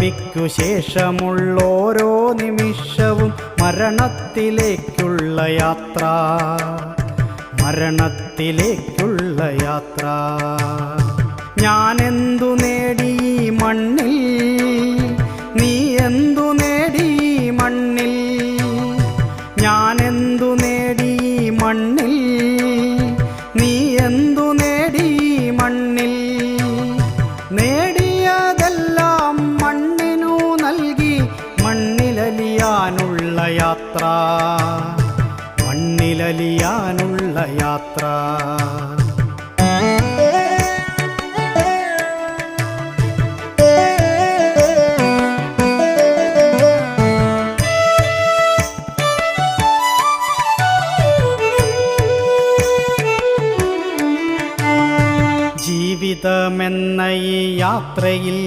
പിറവിക്കു ശേഷമുള്ളോരോ നിമിഷവും മരണത്തിലേക്കുള്ള യാത്ര, മരണത്തിലേക്കുള്ള യാത്ര. ഞാനെന്തു നേടി ഈ മണ്ണിൽ, നീ എന്തു നേടി ഈ മണ്ണിൽ? ഞാനെന്തു നേടി ഈ മണ്ണിൽ, നീ എന്തു നേടി ഈ മണ്ണിൽ? നേടിയതെല്ലാം മണ്ണിനു നൽകി മണ്ണിലലിയാനുള്ള യാത്ര, മണ്ണിലലിയാനുള്ള യാത്ര. ജീവിതമെന്ന ഈ യാത്രയിൽ